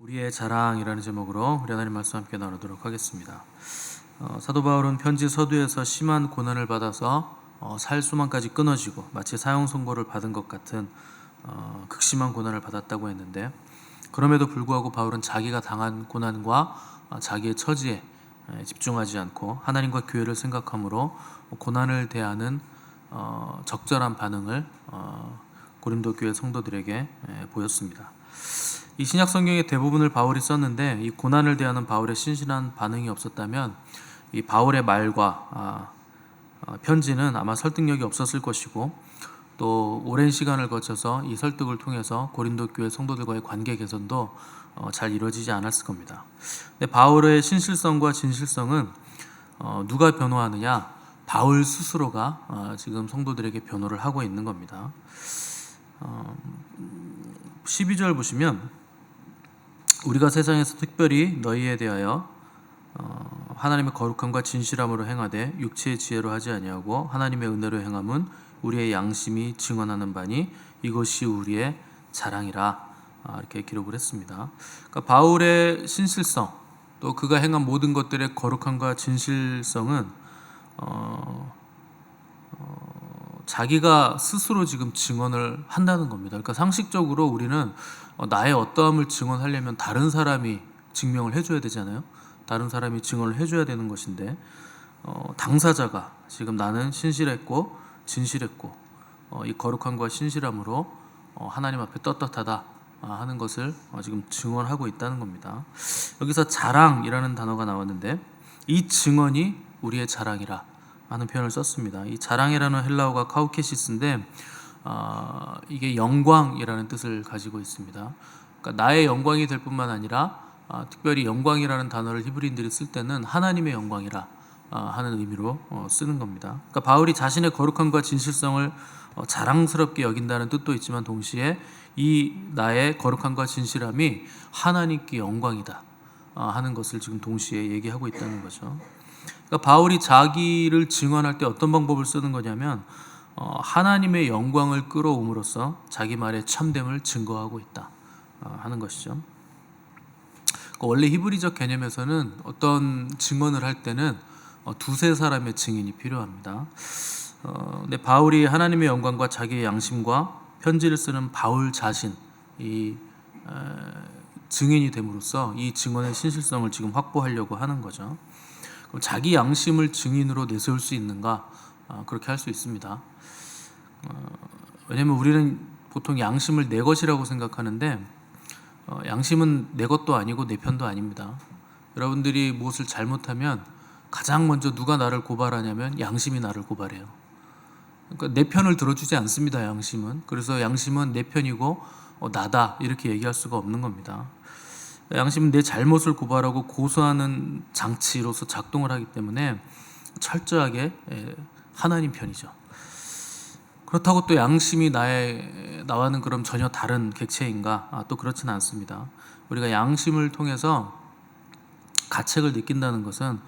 우리의 자랑이라는 제목으로 우리 하나님 말씀 함께 나누도록 하겠습니다. 사도 바울은 편지 서두에서 심한 고난을 받아서 살 수만까지 끊어지고 마치 사형 선고를 받은 것 같은 극심한 고난을 받았다고 했는데, 그럼에도 불구하고 바울은 자기가 당한 고난과 자기의 처지에 집중하지 않고 하나님과 교회를 생각함으로 고난을 대하는 적절한 반응을 고린도 교회 성도들에게 보였습니다. 이 신약 성경의 대부분을 바울이 썼는데, 이 고난을 대하는 바울의 신실한 반응이 없었다면 이 바울의 말과 편지는 아마 설득력이 없었을 것이고, 또 오랜 시간을 거쳐서 이 설득을 통해서 고린도 교회 성도들과의 관계 개선도 잘 이루어지지 않았을 겁니다. 근데 바울의 신실성과 진실성은 누가 변호하느냐? 바울 스스로가 지금 성도들에게 변호를 하고 있는 겁니다. 12절 보시면, 우리가 세상에서 특별히 너희에 대하여 하나님의 거룩함과 진실함으로 행하되 육체의 지혜로 하지 아니하고 하나님의 은혜로 행함은 우리의 양심이 증언하는 바니 이것이 우리의 자랑이라, 이렇게 기록을 했습니다. 그러니까 바울의 신실성, 또 그가 행한 모든 것들의 거룩함과 진실성은 자기가 스스로 지금 증언을 한다는 겁니다. 그러니까 상식적으로 우리는 나의 어떠함을 증언하려면 다른 사람이 증명을 해줘야 되잖아요. 다른 사람이 증언을 해줘야 되는 것인데, 당사자가 지금 나는 신실했고 진실했고 이 거룩함과 신실함으로 하나님 앞에 떳떳하다 하는 것을 지금 증언하고 있다는 겁니다. 여기서 자랑이라는 단어가 나왔는데, 이 증언이 우리의 자랑이라 하는 표현을 썼습니다. 이 자랑이라는 헬라어가 카우케시스인데 이게 영광이라는 뜻을 가지고 있습니다. 그러니까 나의 영광이 될 뿐만 아니라 특별히 영광이라는 단어를 히브리인들이 쓸 때는 하나님의 영광이라 하는 의미로 쓰는 겁니다. 그러니까 바울이 자신의 거룩함과 진실성을 자랑스럽게 여긴다는 뜻도 있지만, 동시에 이 나의 거룩함과 진실함이 하나님께 영광이다 하는 것을 지금 동시에 얘기하고 있다는 거죠. 그러니까 바울이 자기를 증언할 때 어떤 방법을 쓰는 거냐면 하나님의 영광을 끌어옴으로써 자기 말의 참됨을 증거하고 있다 하는 것이죠. 원래 히브리적 개념에서는 어떤 증언을 할 때는 두세 사람의 증인이 필요합니다. 근데 바울이 하나님의 영광과 자기의 양심과 편지를 쓰는 바울 자신이 증인이 됨으로써 이 증언의 신실성을 지금 확보하려고 하는 거죠. 그럼 자기 양심을 증인으로 내세울 수 있는가? 그렇게 할 수 있습니다. 왜냐하면 우리는 보통 양심을 내 것이라고 생각하는데, 양심은 내 것도 아니고 내 편도 아닙니다. 여러분들이 무엇을 잘못하면 가장 먼저 누가 나를 고발하냐면 양심이 나를 고발해요. 그러니까 내 편을 들어주지 않습니다, 양심은. 그래서 양심은 내 편이고 나다 이렇게 얘기할 수가 없는 겁니다. 양심은 내 잘못을 고발하고 고소하는 장치로서 작동을 하기 때문에 철저하게 하나님 편이죠. 그렇다고 또 양심이 나와는 그럼 전혀 다른 객체인가? 또 그렇지는 않습니다. 우리가 양심을 통해서 가책을 느낀다는 것은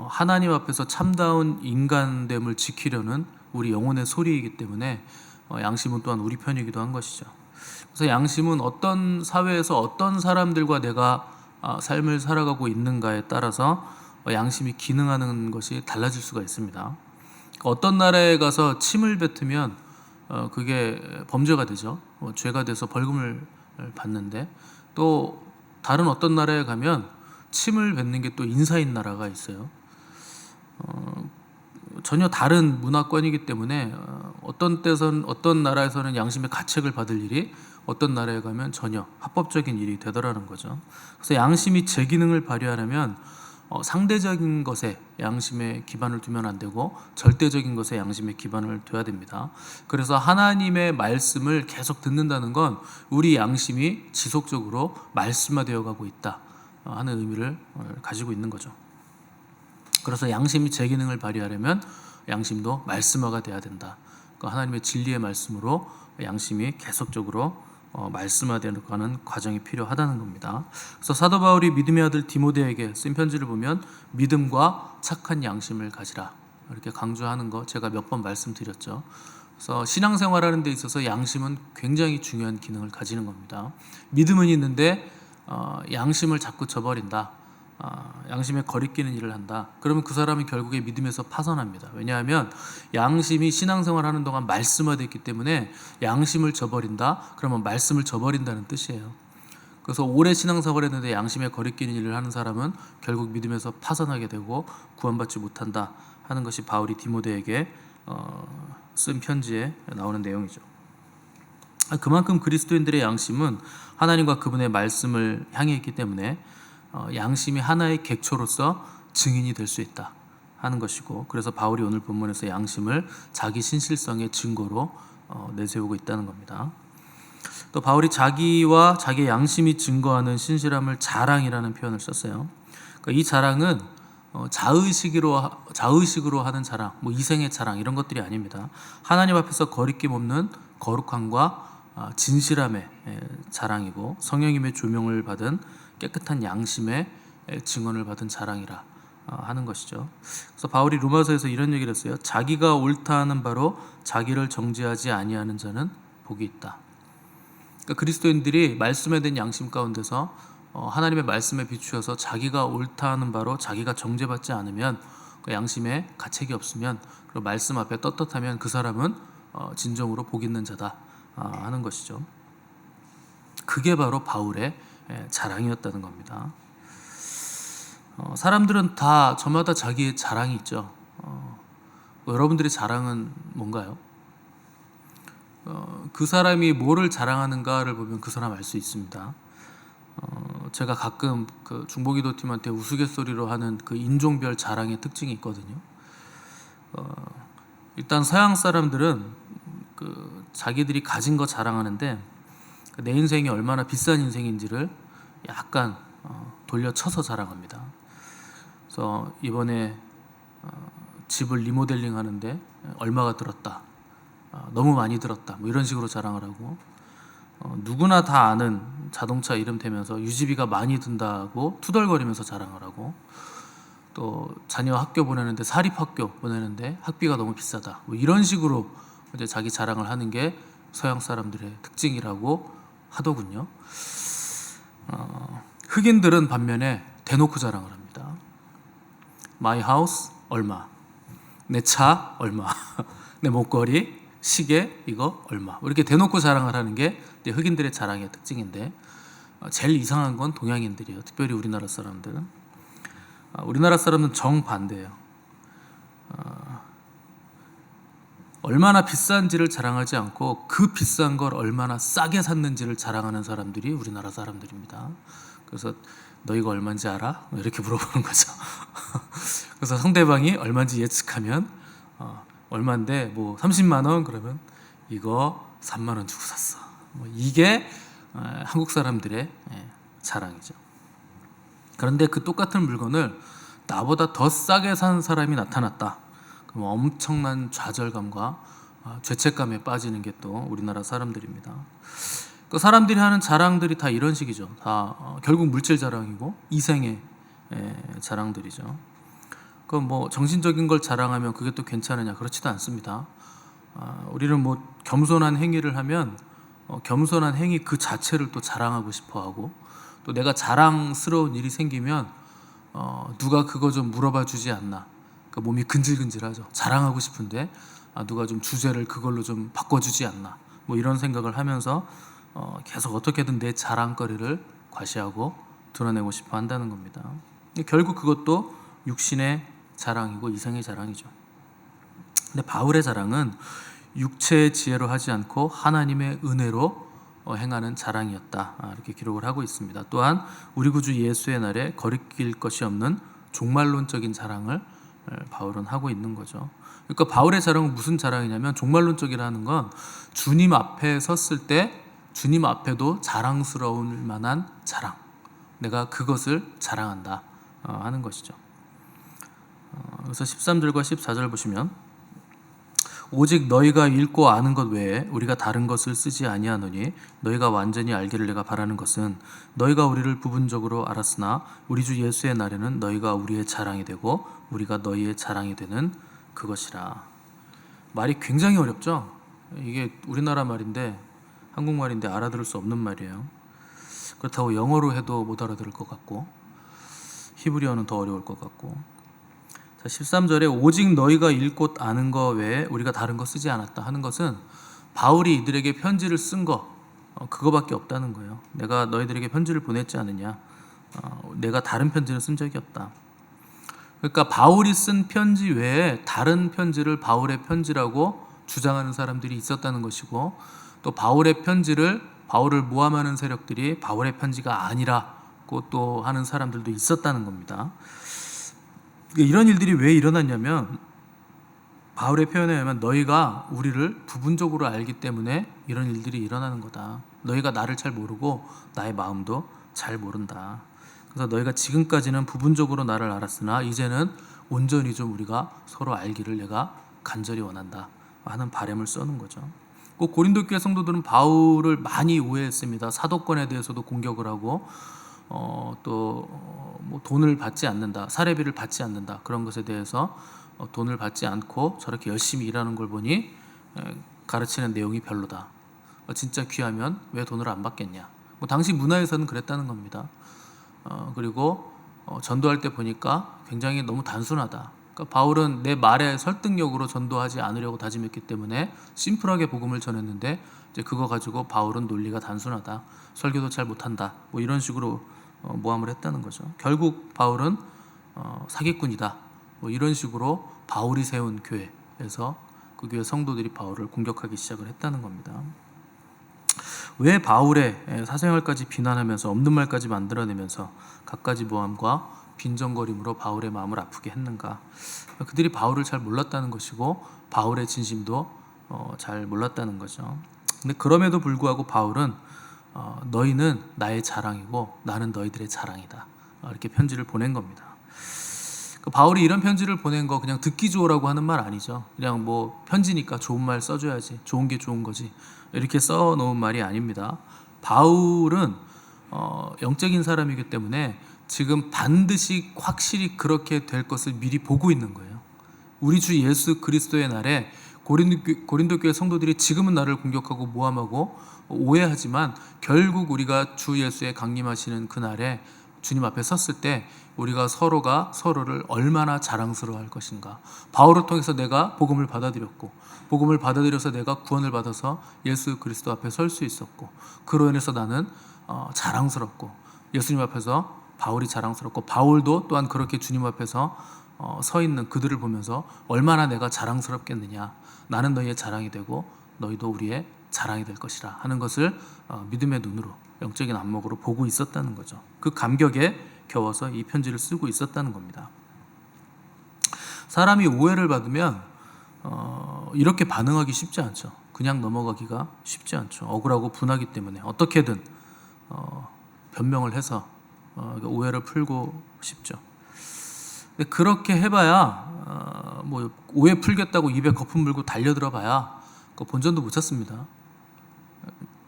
하나님 앞에서 참다운 인간됨을 지키려는 우리 영혼의 소리이기 때문에 양심은 또한 우리 편이기도 한 것이죠. 그래서 양심은 어떤 사회에서 어떤 사람들과 내가 삶을 살아가고 있는가에 따라서 양심이 기능하는 것이 달라질 수가 있습니다. 어떤 나라에 가서 침을 뱉으면 그게 범죄가 되죠. 죄가 돼서 벌금을 받는데, 또 다른 어떤 나라에 가면 침을 뱉는 게 또 인사인 나라가 있어요. 전혀 다른 문화권이기 때문에 어떤 때선 어떤 나라에서는 양심의 가책을 받을 일이 어떤 나라에 가면 전혀 합법적인 일이 되더라는 거죠. 그래서 양심이 제 기능을 발휘하려면 상대적인 것에 양심의 기반을 두면 안 되고 절대적인 것에 양심의 기반을 둬야 됩니다. 그래서 하나님의 말씀을 계속 듣는다는 건 우리 양심이 지속적으로 말씀화되어 가고 있다 하는 의미를 가지고 있는 거죠. 그래서 양심이 제 기능을 발휘하려면 양심도 말씀화가 돼야 된다. 그러니까 하나님의 진리의 말씀으로 양심이 계속적으로 말씀화되는 과정이 필요하다는 겁니다. 그래서 사도 바울이 믿음의 아들 디모데에게 쓴 편지를 보면 믿음과 착한 양심을 가지라 이렇게 강조하는 거 제가 몇 번 말씀드렸죠. 그래서 신앙생활하는 데 있어서 양심은 굉장히 중요한 기능을 가지는 겁니다. 믿음은 있는데 양심을 자꾸 저버린다, 양심에 거리끼는 일을 한다, 그러면 그 사람이 결국에 믿음에서 파선합니다. 왜냐하면 양심이 신앙생활하는 동안 말씀화됐기 때문에 양심을 저버린다, 그러면 말씀을 저버린다는 뜻이에요. 그래서 오래 신앙생활을 했는데 양심에 거리끼는 일을 하는 사람은 결국 믿음에서 파선하게 되고 구원받지 못한다 하는 것이 바울이 디모데에게 쓴 편지에 나오는 내용이죠. 그만큼 그리스도인들의 양심은 하나님과 그분의 말씀을 향해 있기 때문에 양심이 하나의 객초로서 증인이 될 수 있다 하는 것이고, 그래서 바울이 오늘 본문에서 양심을 자기 신실성의 증거로 내세우고 있다는 겁니다. 또 바울이 자기와 자기의 양심이 증거하는 신실함을 자랑이라는 표현을 썼어요. 그러니까 이 자랑은 자의식으로 하는 자랑, 뭐 이생의 자랑 이런 것들이 아닙니다. 하나님 앞에서 거리낌 없는 거룩함과 진실함의 자랑이고, 성령님의 조명을 받은 깨끗한 양심의 증언을 받은 자랑이라 하는 것이죠. 그래서 바울이 로마서에서 이런 얘기를 했어요. 자기가 옳다 하는 바로 자기를 정죄하지 아니하는 자는 복이 있다. 그러니까 그리스도인들이 말씀에 대한 양심 가운데서 하나님의 말씀에 비추어서 자기가 옳다 하는 바로 자기가 정죄받지 않으면, 그 양심에 가책이 없으면, 그리고 말씀 앞에 떳떳하면 그 사람은 진정으로 복 있는 자다 하는 것이죠. 그게 바로 바울의 자랑이었다는 겁니다. 사람들은 다 저마다 자기의 자랑이 있죠. 여러분들의 자랑은 뭔가요? 그 사람이 뭐를 자랑하는가를 보면 그 사람 알 수 있습니다. 제가 가끔 그 중보기도팀한테 우스갯소리로 하는 그 인종별 자랑의 특징이 있거든요. 일단 서양 사람들은 그 자기들이 가진 거 자랑하는데 내 인생이 얼마나 비싼 인생인지를 약간 돌려쳐서 자랑합니다. 그래서 이번에 집을 리모델링 하는데 얼마가 들었다, 너무 많이 들었다, 뭐 이런 식으로 자랑을 하고, 누구나 다 아는 자동차 이름 대면서 유지비가 많이 든다고 투덜거리면서 자랑을 하고, 또 자녀 학교 보내는데 사립학교 보내는데 학비가 너무 비싸다, 뭐 이런 식으로 이제 자기 자랑을 하는 게 서양 사람들의 특징이라고 하더군요. 흑인들은 반면에 대놓고 자랑을 합니다. My house 얼마, 내 차 얼마, 내 목걸이, 시계 이거 얼마, 이렇게 대놓고 자랑을 하는 게 흑인들의 자랑의 특징인데, 제일 이상한 건 동양인들이에요. 특별히 우리나라 사람들은. 우리나라 사람은 정반대예요. 얼마나 비싼지를 자랑하지 않고 그 비싼 걸 얼마나 싸게 샀는지를 자랑하는 사람들이 우리나라 사람들입니다. 그래서 너희가 얼마인지 알아? 이렇게 물어보는 거죠. 그래서 상대방이 얼마인지 예측하면 얼마인데 뭐 30만 원 그러면 이거 3만 원 주고 샀어. 뭐 이게 한국 사람들의 자랑이죠. 그런데 그 똑같은 물건을 나보다 더 싸게 산 사람이 나타났다. 그럼 엄청난 좌절감과 죄책감에 빠지는 게 또 우리나라 사람들입니다. 그 사람들이 하는 자랑들이 다 이런 식이죠. 다 결국 물질 자랑이고 이생의 자랑들이죠. 그럼 뭐 정신적인 걸 자랑하면 그게 또 괜찮으냐? 그렇지도 않습니다. 우리는 뭐 겸손한 행위를 하면 겸손한 행위 그 자체를 또 자랑하고 싶어하고, 또 내가 자랑스러운 일이 생기면 누가 그거 좀 물어봐 주지 않나, 그 몸이 근질근질하죠. 자랑하고 싶은데 누가 좀 주제를 그걸로 좀 바꿔주지 않나, 뭐 이런 생각을 하면서 계속 어떻게든 내 자랑거리를 과시하고 드러내고 싶어 한다는 겁니다. 결국 그것도 육신의 자랑이고 이생의 자랑이죠. 근데 바울의 자랑은 육체의 지혜로 하지 않고 하나님의 은혜로 행하는 자랑이었다, 이렇게 기록을 하고 있습니다. 또한 우리 구주 예수의 날에 거리낄 것이 없는 종말론적인 자랑을 바울은 하고 있는 거죠. 그러니까 바울의 자랑은 무슨 자랑이냐면, 종말론적이라는 건 주님 앞에 섰을 때 주님 앞에도 자랑스러울 만한 자랑, 내가 그것을 자랑한다 하는 것이죠. 그래서 13절과 14절 보시면, 오직 너희가 읽고 아는 것 외에 우리가 다른 것을 쓰지 아니하노니 너희가 완전히 알기를 내가 바라는 것은 너희가 우리를 부분적으로 알았으나 우리 주 예수의 날에는 너희가 우리의 자랑이 되고 우리가 너희의 자랑이 되는 그것이라. 말이 굉장히 어렵죠. 이게 우리나라 말인데, 한국말인데 알아들을 수 없는 말이에요. 그렇다고 영어로 해도 못 알아들을 것 같고 히브리어는 더 어려울 것 같고. 자, 13절에 오직 너희가 읽고 아는 거 외에 우리가 다른 거 쓰지 않았다 하는 것은 바울이 이들에게 편지를 쓴 거 그거밖에 없다는 거예요. 내가 너희들에게 편지를 보냈지 않느냐. 내가 다른 편지는 쓴 적이 없다. 그러니까 바울이 쓴 편지 외에 다른 편지를 바울의 편지라고 주장하는 사람들이 있었다는 것이고, 또 바울의 편지를 바울을 모함하는 세력들이 바울의 편지가 아니라고 또 하는 사람들도 있었다는 겁니다. 이런 일들이 왜 일어났냐면 바울의 표현에 의하면 너희가 우리를 부분적으로 알기 때문에 이런 일들이 일어나는 거다. 너희가 나를 잘 모르고 나의 마음도 잘 모른다. 그래서 너희가 지금까지는 부분적으로 나를 알았으나 이제는 온전히 좀 우리가 서로 알기를 내가 간절히 원한다 하는 바람을 써는 거죠. 꼭 고린도 교회 성도들은 바울을 많이 오해했습니다. 사도권에 대해서도 공격을 하고 뭐 돈을 받지 않는다, 사례비를 받지 않는다, 그런 것에 대해서 돈을 받지 않고 저렇게 열심히 일하는 걸 보니 가르치는 내용이 별로다. 진짜 귀하면 왜 돈을 안 받겠냐. 뭐 당시 문화에서는 그랬다는 겁니다. 그리고 전도할 때 보니까 굉장히 너무 단순하다. 그러니까 바울은 내 말에 설득력으로 전도하지 않으려고 다짐했기 때문에 심플하게 복음을 전했는데 이제 그거 가지고 바울은 논리가 단순하다, 설교도 잘 못한다, 뭐 이런 식으로 모함을 했다는 거죠. 결국 바울은 사기꾼이다, 뭐 이런 식으로 바울이 세운 교회에서 그 교회 성도들이 바울을 공격하기 시작을 했다는 겁니다. 왜 바울의 사생활까지 비난하면서 없는 말까지 만들어내면서 갖가지 모함과 빈정거림으로 바울의 마음을 아프게 했는가? 그들이 바울을 잘 몰랐다는 것이고 바울의 진심도 잘 몰랐다는 거죠. 근데 그럼에도 불구하고 바울은 너희는 나의 자랑이고 나는 너희들의 자랑이다, 이렇게 편지를 보낸 겁니다. 바울이 이런 편지를 보낸 거 그냥 듣기 좋으라고 하는 말 아니죠. 그냥 뭐 편지니까 좋은 말 써줘야지, 좋은 게 좋은 거지, 이렇게 써놓은 말이 아닙니다. 바울은 영적인 사람이기 때문에 지금 반드시 확실히 그렇게 될 것을 미리 보고 있는 거예요. 우리 주 예수 그리스도의 날에 고린도 교회 성도들이 지금은 나를 공격하고 모함하고 오해하지만 결국 우리가 주 예수의 강림하시는 그날에 주님 앞에 섰을 때 우리가 서로가 서로를 얼마나 자랑스러워할 것인가. 바울을 통해서 내가 복음을 받아들였고, 복음을 받아들여서 내가 구원을 받아서 예수 그리스도 앞에 설 수 있었고, 그로 인해서 나는 자랑스럽고, 예수님 앞에서 바울이 자랑스럽고, 바울도 또한 그렇게 주님 앞에서 서 있는 그들을 보면서 얼마나 내가 자랑스럽겠느냐. 나는 너희의 자랑이 되고 너희도 우리의 자랑이 될 것이라 하는 것을 믿음의 눈으로, 영적인 안목으로 보고 있었다는 거죠. 그 감격에 겨워서 이 편지를 쓰고 있었다는 겁니다. 사람이 오해를 받으면 이렇게 반응하기 쉽지 않죠. 그냥 넘어가기가 쉽지 않죠. 억울하고 분하기 때문에 어떻게든 변명을 해서 오해를 풀고 싶죠. 근데 그렇게 해봐야 뭐 오해 풀겠다고 입에 거품 물고 달려들어 봐야 그 본전도 못 찾습니다.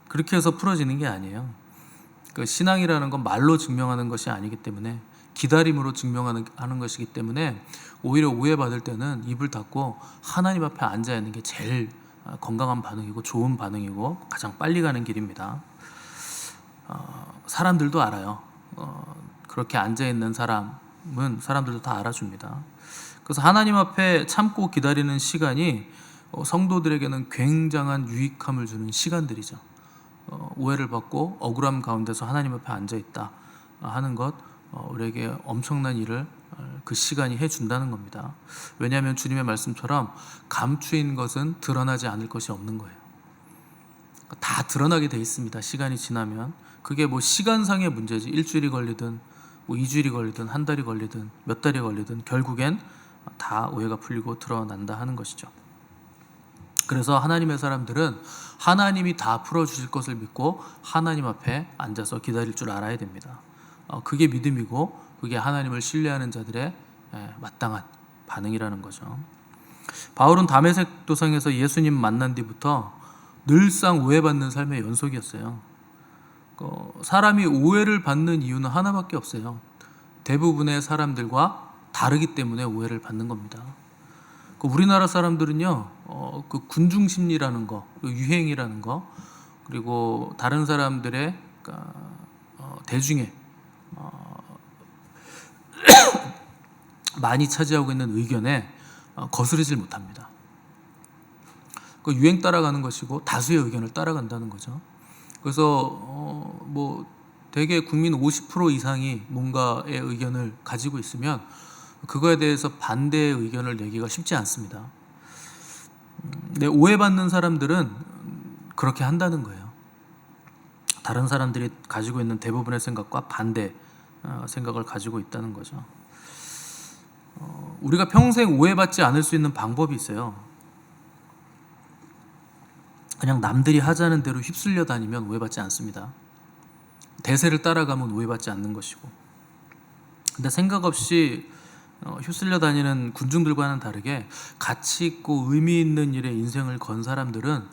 그렇게 해서 풀어지는 게 아니에요. 그 신앙이라는 건 말로 증명하는 것이 아니기 때문에, 기다림으로 증명하는 것이기 때문에 오히려 오해받을 때는 입을 닫고 하나님 앞에 앉아 있는 게 제일 건강한 반응이고 좋은 반응이고 가장 빨리 가는 길입니다. 사람들도 알아요. 그렇게 앉아 있는 사람은 사람들도 다 알아줍니다. 그래서 하나님 앞에 참고 기다리는 시간이 성도들에게는 굉장한 유익함을 주는 시간들이죠. 오해를 받고 억울함 가운데서 하나님 앞에 앉아있다 하는 것, 우리에게 엄청난 일을 그 시간이 해준다는 겁니다. 왜냐하면 주님의 말씀처럼 감추인 것은 드러나지 않을 것이 없는 거예요. 다 드러나게 돼 있습니다. 시간이 지나면. 그게 뭐 시간상의 문제지, 일주일이 걸리든 뭐 2주일이 걸리든 한 달이 걸리든 몇 달이 걸리든 결국엔 다 오해가 풀리고 드러난다 하는 것이죠. 그래서 하나님의 사람들은 하나님이 다 풀어주실 것을 믿고 하나님 앞에 앉아서 기다릴 줄 알아야 됩니다. 그게 믿음이고 그게 하나님을 신뢰하는 자들의 마땅한 반응이라는 거죠. 바울은 다메섹 도상에서 예수님 만난 뒤부터 늘상 오해받는 삶의 연속이었어요. 사람이 오해를 받는 이유는 하나밖에 없어요. 대부분의 사람들과 다르기 때문에 오해를 받는 겁니다. 우리나라 사람들은요, 그 군중심리라는 거, 유행이라는 거, 그리고 다른 사람들의 대중의 많이 차지하고 있는 의견에 거스르질 못합니다. 그 유행 따라가는 것이고 다수의 의견을 따라간다는 거죠. 그래서 뭐 대개 국민 50% 이상이 뭔가의 의견을 가지고 있으면 그거에 대해서 반대의 의견을 내기가 쉽지 않습니다. 근데 오해받는 사람들은 그렇게 한다는 거예요. 다른 사람들이 가지고 있는 대부분의 생각과 반대 생각을 가지고 있다는 거죠. 우리가 평생 오해받지 않을 수 있는 방법이 있어요. 그냥 남들이 하자는 대로 휩쓸려 다니면 오해받지 않습니다. 대세를 따라가면 오해받지 않는 것이고. 근데 생각 없이 휩쓸려 다니는 군중들과는 다르게 가치 있고 의미 있는 일에 인생을 건 사람들은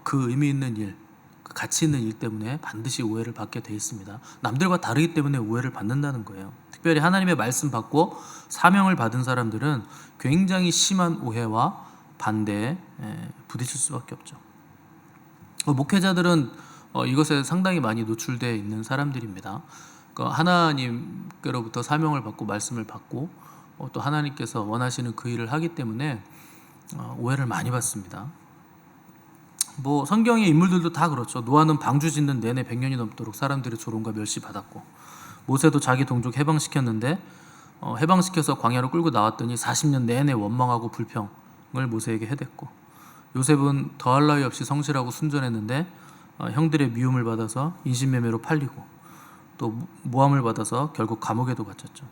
그 의미 있는 일, 그 가치 있는 일 때문에 반드시 오해를 받게 돼 있습니다. 남들과 다르기 때문에 오해를 받는다는 거예요. 특별히 하나님의 말씀 받고 사명을 받은 사람들은 굉장히 심한 오해와 반대에 부딪힐 수밖에 없죠. 목회자들은 이것에 상당히 많이 노출되어 있는 사람들입니다. 하나님께로부터 사명을 받고 말씀을 받고 또 하나님께서 원하시는 그 일을 하기 때문에 오해를 많이 받습니다. 뭐 성경의 인물들도 다 그렇죠. 노아는 방주 짓는 내내 100년이 넘도록 사람들의 조롱과 멸시받았고, 모세도 자기 동족 해방시켰는데 해방시켜서 광야로 끌고 나왔더니 40년 내내 원망하고 불평을 모세에게 해댔고, 요셉은 더할 나위 없이 성실하고 순전했는데 형들의 미움을 받아서 인신매매로 팔리고 또 모함을 받아서 결국 감옥에도 갇혔죠.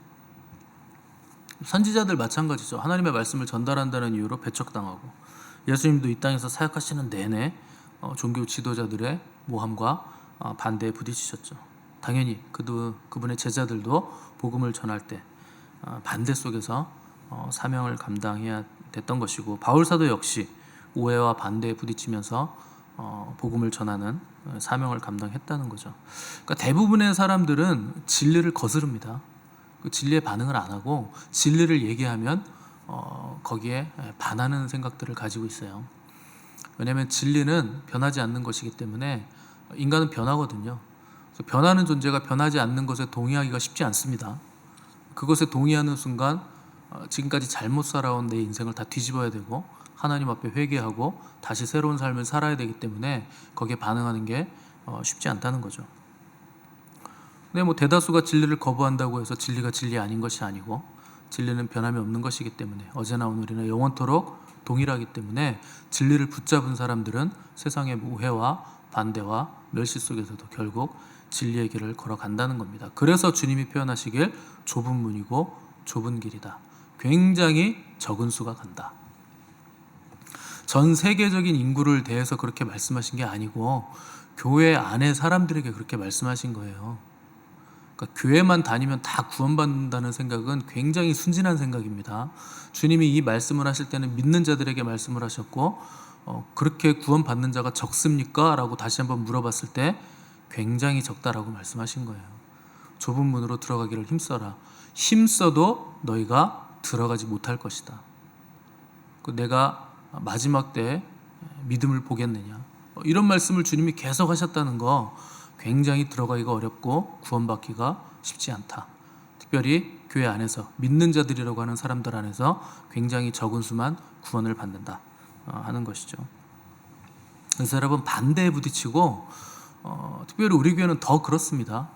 선지자들 마찬가지죠. 하나님의 말씀을 전달한다는 이유로 배척당하고, 예수님도 이 땅에서 사역하시는 내내 종교 지도자들의 모함과 반대에 부딪히셨죠. 당연히 그분의 제자들도 복음을 전할 때 반대 속에서 사명을 감당해야 됐던 것이고, 바울 사도 역시 오해와 반대에 부딪히면서 복음을 전하는 사명을 감당했다는 거죠. 그러니까 대부분의 사람들은 진리를 거스릅니다. 그 진리에 반응을 안 하고 진리를 얘기하면 거기에 반하는 생각들을 가지고 있어요. 왜냐하면 진리는 변하지 않는 것이기 때문에 인간은 변하거든요. 그래서 변하는 존재가 변하지 않는 것에 동의하기가 쉽지 않습니다. 그것에 동의하는 순간 지금까지 잘못 살아온 내 인생을 다 뒤집어야 되고 하나님 앞에 회개하고 다시 새로운 삶을 살아야 되기 때문에 거기에 반응하는 게 쉽지 않다는 거죠. 근데 뭐 대다수가 진리를 거부한다고 해서 진리가 진리 아닌 것이 아니고, 진리는 변함이 없는 것이기 때문에 어제나 오늘이나 영원토록 동일하기 때문에 진리를 붙잡은 사람들은 세상의 오해와 반대와 멸시 속에서도 결국 진리의 길을 걸어간다는 겁니다. 그래서 주님이 표현하시길 좁은 문이고 좁은 길이다. 굉장히 적은 수가 간다. 전 세계적인 인구를 대해서 그렇게 말씀하신 게 아니고 교회 안에 사람들에게 그렇게 말씀하신 거예요. 그러니까 교회만 다니면 다 구원받는다는 생각은 굉장히 순진한 생각입니다. 주님이 이 말씀을 하실 때는 믿는 자들에게 말씀을 하셨고 그렇게 구원받는 자가 적습니까? 라고 다시 한번 물어봤을 때 굉장히 적다라고 말씀하신 거예요. 좁은 문으로 들어가기를 힘써라. 힘써도 너희가 들어가지 못할 것이다. 내가 마지막 때 믿음을 보겠느냐, 이런 말씀을 주님이 계속 하셨다는 거 굉장히 들어가기가 어렵고 구원받기가 쉽지 않다. 특별히 교회 안에서 믿는 자들이라고 하는 사람들 안에서 굉장히 적은 수만 구원을 받는다 하는 것이죠. 그래서 여러분, 반대에 부딪히고 특별히 우리 교회는 더 그렇습니다.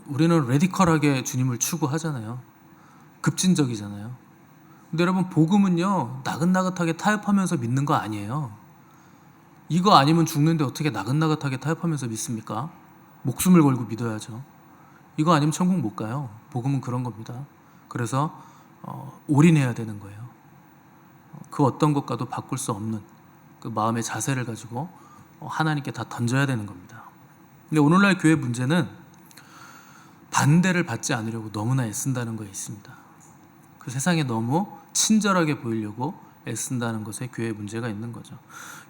우리는 레디컬하게 주님을 추구하잖아요. 급진적이잖아요. 근데 여러분, 복음은요 나긋나긋하게 타협하면서 믿는 거 아니에요. 이거 아니면 죽는데 어떻게 나긋나긋하게 타협하면서 믿습니까? 목숨을 걸고 믿어야죠. 이거 아니면 천국 못 가요. 복음은 그런 겁니다. 그래서 올인해야 되는 거예요. 그 어떤 것과도 바꿀 수 없는 그 마음의 자세를 가지고 하나님께 다 던져야 되는 겁니다. 근데 오늘날 교회 문제는 반대를 받지 않으려고 너무나 애쓴다는 거에 있습니다. 그 세상에 너무 친절하게 보이려고 애쓴다는 것에 교회에 문제가 있는 거죠.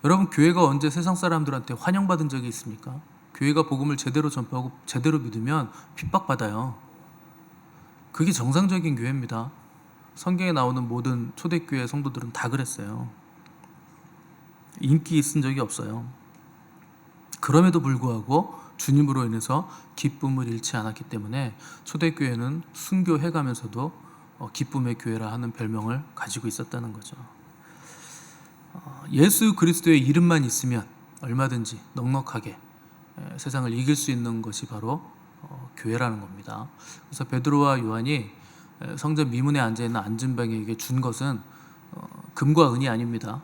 여러분, 교회가 언제 세상 사람들한테 환영받은 적이 있습니까? 교회가 복음을 제대로 전파하고 제대로 믿으면 핍박받아요. 그게 정상적인 교회입니다. 성경에 나오는 모든 초대교회 성도들은 다 그랬어요. 인기 있은 적이 없어요. 그럼에도 불구하고 주님으로 인해서 기쁨을 잃지 않았기 때문에 초대교회는 순교해가면서도 기쁨의 교회라 하는 별명을 가지고 있었다는 거죠. 예수 그리스도의 이름만 있으면 얼마든지 넉넉하게 세상을 이길 수 있는 것이 바로 교회라는 겁니다. 그래서 베드로와 요한이 성전 미문에 앉아있는 안진뱅이에게 준 것은 금과 은이 아닙니다.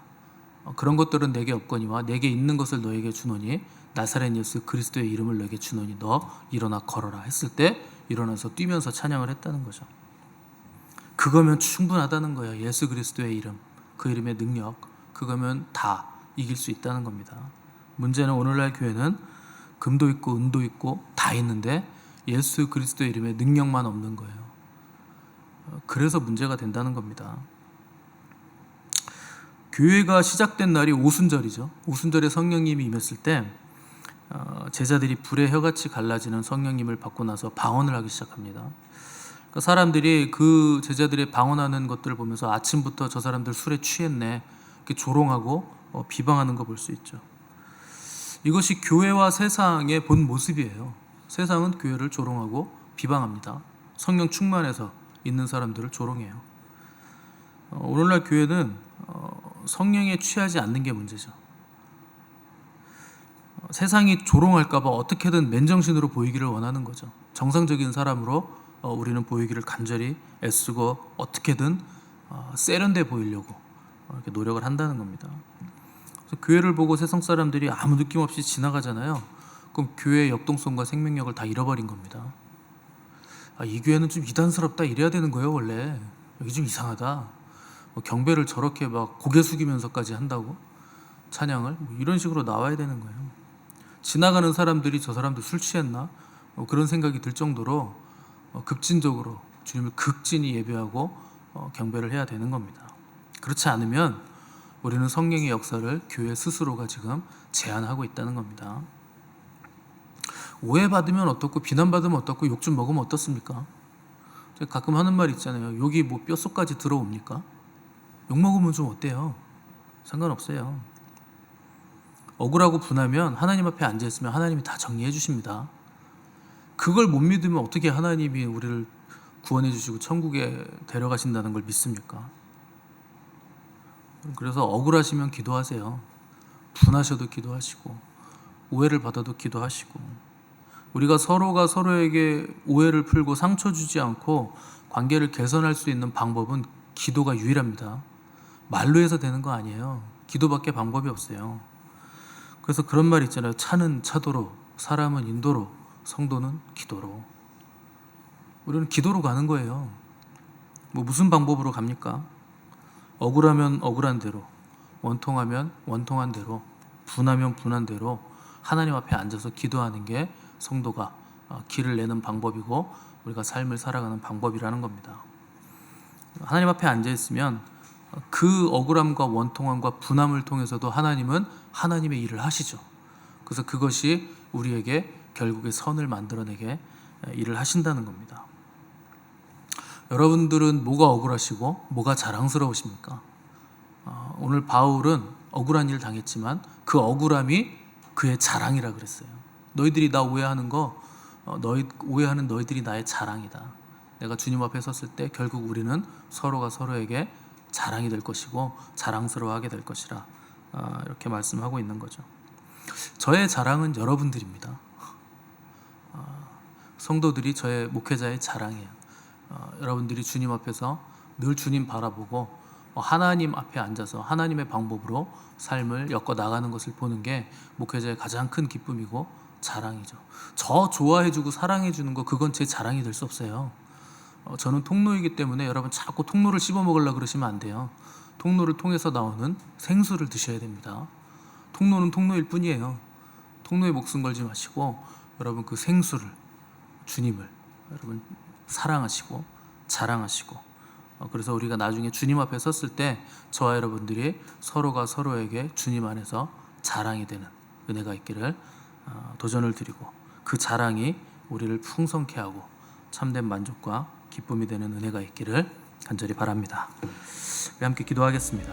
그런 것들은 내게 없거니와 내게 있는 것을 너에게 주노니 나사렛 예수 그리스도의 이름을 너에게 주노니 너 일어나 걸어라 했을 때 일어나서 뛰면서 찬양을 했다는 거죠. 그거면 충분하다는 거예요. 예수 그리스도의 이름, 그 이름의 능력, 그거면 다 이길 수 있다는 겁니다. 문제는 오늘날 교회는 금도 있고 은도 있고 다 있는데 예수 그리스도의 이름의 능력만 없는 거예요. 그래서 문제가 된다는 겁니다. 교회가 시작된 날이 오순절이죠. 오순절에 성령님이 임했을 때 제자들이 불의 혀같이 갈라지는 성령님을 받고 나서 방언을 하기 시작합니다. 그러니까 사람들이 그 제자들의 방언하는 것들을 보면서 아침부터 저 사람들 술에 취했네 이렇게 조롱하고 비방하는 거 볼 수 있죠. 이것이 교회와 세상의 본 모습이에요. 세상은 교회를 조롱하고 비방합니다. 성령 충만해서 있는 사람들을 조롱해요. 오늘날 교회는 성령에 취하지 않는 게 문제죠. 세상이 조롱할까 봐 어떻게든 맨정신으로 보이기를 원하는 거죠. 정상적인 사람으로 우리는 보이기를 간절히 애쓰고 어떻게든 세련돼 보이려고 이렇게 노력을 한다는 겁니다. 그래서 교회를 보고 세상 사람들이 아무 느낌 없이 지나가잖아요. 그럼 교회의 역동성과 생명력을 다 잃어버린 겁니다. 이 교회는 좀 이단스럽다 이래야 되는 거예요. 원래 여기 좀 이상하다. 경배를 저렇게 막 고개 숙이면서까지 한다고 찬양을 이런 식으로 나와야 되는 거예요. 지나가는 사람들이 저 사람들 술 취했나 그런 생각이 들 정도로 급진적으로 주님을 극진히 예배하고 경배를 해야 되는 겁니다. 그렇지 않으면 우리는 성령의 역사를 교회 스스로가 지금 제한하고 있다는 겁니다. 오해받으면 어떻고 비난받으면 어떻고 욕 좀 먹으면 어떻습니까? 제가 가끔 하는 말 있잖아요. 욕이 뭐 뼛속까지 들어옵니까? 욕 먹으면 좀 어때요? 상관없어요. 억울하고 분하면 하나님 앞에 앉아있으면 하나님이 다 정리해 주십니다. 그걸 못 믿으면 어떻게 하나님이 우리를 구원해 주시고 천국에 데려가신다는 걸 믿습니까? 그래서 억울하시면 기도하세요. 분하셔도 기도하시고 오해를 받아도 기도하시고 우리가 서로가 서로에게 오해를 풀고 상처 주지 않고 관계를 개선할 수 있는 방법은 기도가 유일합니다. 말로 해서 되는 거 아니에요. 기도밖에 방법이 없어요. 그래서 그런 말 있잖아요. 차는 차도로, 사람은 인도로, 성도는 기도로. 우리는 기도로 가는 거예요. 무슨 방법으로 갑니까? 억울하면 억울한 대로, 원통하면 원통한 대로, 분하면 분한 대로 하나님 앞에 앉아서 기도하는 게 성도가 길을 내는 방법이고 우리가 삶을 살아가는 방법이라는 겁니다. 하나님 앞에 앉아있으면 그 억울함과 원통함과 분함을 통해서도 하나님은 하나님의 일을 하시죠. 그래서 그것이 우리에게 결국에 선을 만들어내게 일을 하신다는 겁니다. 여러분들은 뭐가 억울하시고 뭐가 자랑스러우십니까? 오늘 바울은 억울한 일 당했지만 그 억울함이 그의 자랑이라 그랬어요. 너희들이 나 오해하는 거 오해하는 너희들이 나의 자랑이다. 내가 주님 앞에 섰을 때 결국 우리는 서로가 서로에게 자랑이 될 것이고 자랑스러워하게 될 것이라 이렇게 말씀하고 있는 거죠. 저의 자랑은 여러분들입니다. 성도들이 저의 목회자의 자랑이에요. 여러분들이 주님 앞에서 늘 주님 바라보고 하나님 앞에 앉아서 하나님의 방법으로 삶을 엮어 나가는 것을 보는 게 목회자의 가장 큰 기쁨이고 자랑이죠. 저 좋아해주고 사랑해주는 거 그건 제 자랑이 될 수 없어요. 저는 통로이기 때문에 여러분 자꾸 통로를 씹어 먹으려고 그러시면 안 돼요. 통로를 통해서 나오는 생수를 드셔야 됩니다. 통로는 통로일 뿐이에요. 통로에 목숨 걸지 마시고 여러분 그 생수를 주님을 여러분 사랑하시고 자랑하시고 그래서 우리가 나중에 주님 앞에 섰을 때 저와 여러분들이 서로가 서로에게 주님 안에서 자랑이 되는 은혜가 있기를 도전을 드리고 그 자랑이 우리를 풍성케 하고 참된 만족과 기쁨이 되는 은혜가 있기를 간절히 바랍니다. 우리 함께 기도하겠습니다.